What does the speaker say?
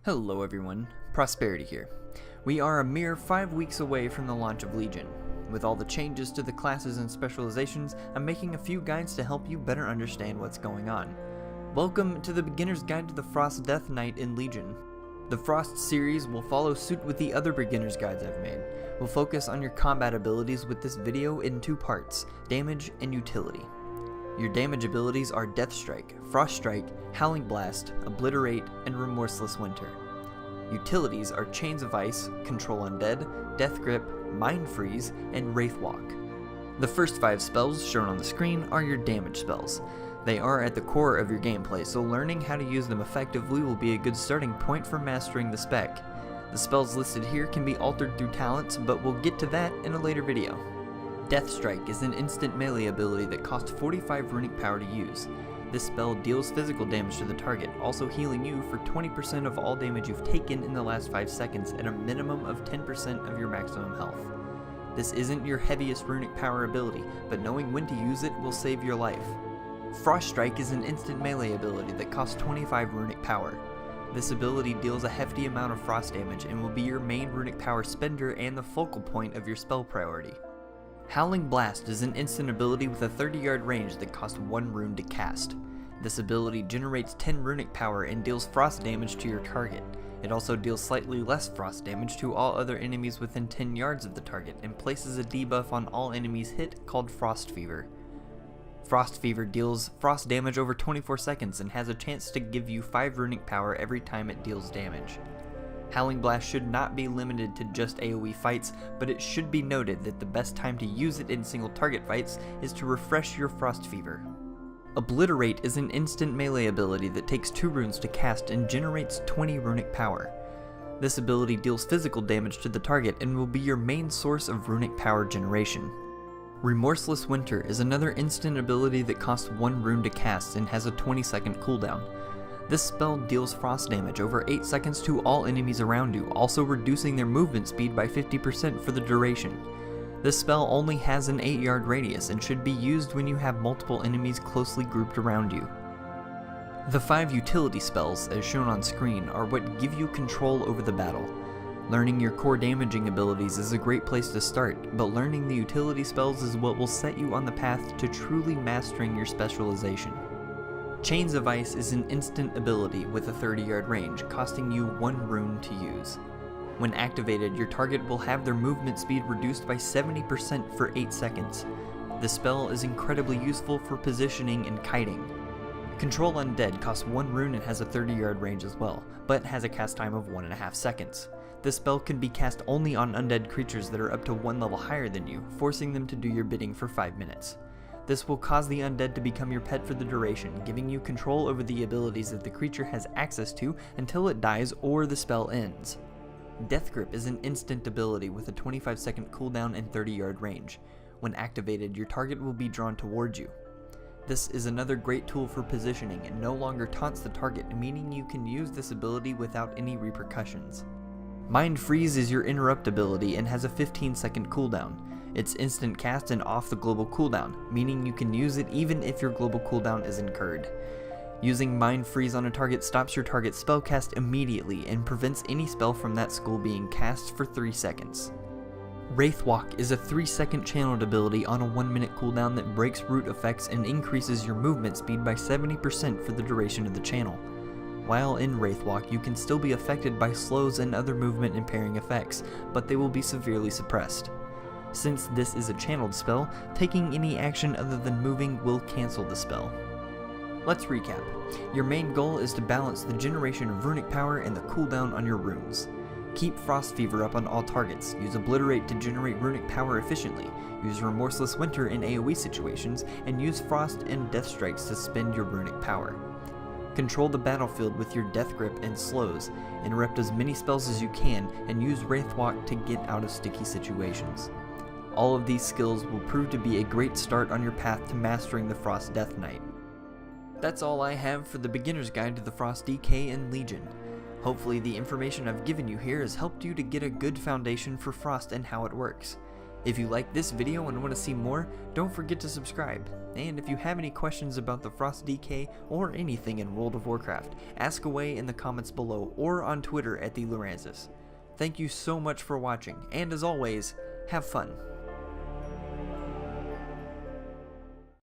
Hello everyone, Prosperity here. We are a mere 5 weeks away from the launch of Legion. With all the changes to the classes and specializations, I'm making a few guides to help you better understand what's going on. Welcome to the Beginner's Guide to the Frost Death Knight in Legion. The Frost series will follow suit with the other Beginner's Guides I've made. We'll focus on your combat abilities with this video in two parts, damage and utility. Your damage abilities are Death Strike, Frost Strike, Howling Blast, Obliterate, and Remorseless Winter. Utilities are Chains of Ice, Control Undead, Death Grip, Mind Freeze, and Wraith Walk. The first 5 spells shown on the screen are your damage spells. They are at the core of your gameplay, so learning how to use them effectively will be a good starting point for mastering the spec. The spells listed here can be altered through talents, but we'll get to that in a later video. Death Strike is an instant melee ability that costs 45 runic power to use. This spell deals physical damage to the target, also healing you for 20% of all damage you've taken in the last 5 seconds at a minimum of 10% of your maximum health. This isn't your heaviest runic power ability, but knowing when to use it will save your life. Frost Strike is an instant melee ability that costs 25 runic power. This ability deals a hefty amount of frost damage and will be your main runic power spender and the focal point of your spell priority. Howling Blast is an instant ability with a 30-yard range that costs 1 rune to cast. This ability generates 10 runic power and deals frost damage to your target. It also deals slightly less frost damage to all other enemies within 10 yards of the target and places a debuff on all enemies hit called Frost Fever. Frost Fever deals frost damage over 24 seconds and has a chance to give you 5 runic power every time it deals damage. Howling Blast should not be limited to just AoE fights, but it should be noted that the best time to use it in single target fights is to refresh your Frost Fever. Obliterate is an instant melee ability that takes 2 runes to cast and generates 20 runic power. This ability deals physical damage to the target and will be your main source of runic power generation. Remorseless Winter is another instant ability that costs 1 rune to cast and has a 20-second cooldown. This spell deals frost damage over 8 seconds to all enemies around you, also reducing their movement speed by 50% for the duration. This spell only has an 8-yard radius and should be used when you have multiple enemies closely grouped around you. The 5 utility spells, as shown on screen, are what give you control over the battle. Learning your core damaging abilities is a great place to start, but learning the utility spells is what will set you on the path to truly mastering your specialization. Chains of Ice is an instant ability with a 30-yard range, costing you 1 rune to use. When activated, your target will have their movement speed reduced by 70% for 8 seconds. This spell is incredibly useful for positioning and kiting. Control Undead costs 1 rune and has a 30-yard range as well, but has a cast time of 1.5 seconds. This spell can be cast only on undead creatures that are up to 1 level higher than you, forcing them to do your bidding for 5 minutes. This will cause the undead to become your pet for the duration, giving you control over the abilities that the creature has access to until it dies or the spell ends. Death Grip is an instant ability with a 25-second cooldown and 30-yard range. When activated, your target will be drawn towards you. This is another great tool for positioning and no longer taunts the target, meaning you can use this ability without any repercussions. Mind Freeze is your interrupt ability and has a 15-second cooldown. It's instant cast and off the global cooldown, meaning you can use it even if your global cooldown is incurred. Using Mind Freeze on a target stops your target's spellcast immediately and prevents any spell from that school being cast for 3 seconds. Wraith Walk is a 3-second channeled ability on a 1-minute cooldown that breaks root effects and increases your movement speed by 70% for the duration of the channel. While in Wraith Walk, you can still be affected by slows and other movement impairing effects, but they will be severely suppressed. Since this is a channeled spell, taking any action other than moving will cancel the spell. Let's recap. Your main goal is to balance the generation of runic power and the cooldown on your runes. Keep Frost Fever up on all targets, use Obliterate to generate runic power efficiently, use Remorseless Winter in AoE situations, and use Frost and Death Strikes to spend your runic power. Control the battlefield with your Death Grip and slows, interrupt as many spells as you can, and use Wraith Walk to get out of sticky situations. All of these skills will prove to be a great start on your path to mastering the Frost Death Knight. That's all I have for the Beginner's Guide to the Frost DK in Legion. Hopefully the information I've given you here has helped you to get a good foundation for Frost and how it works. If you like this video and want to see more, don't forget to subscribe. And if you have any questions about the Frost DK or anything in World of Warcraft, ask away in the comments below or on Twitter at TheLoranzas. Thank you so much for watching, and as always, have fun.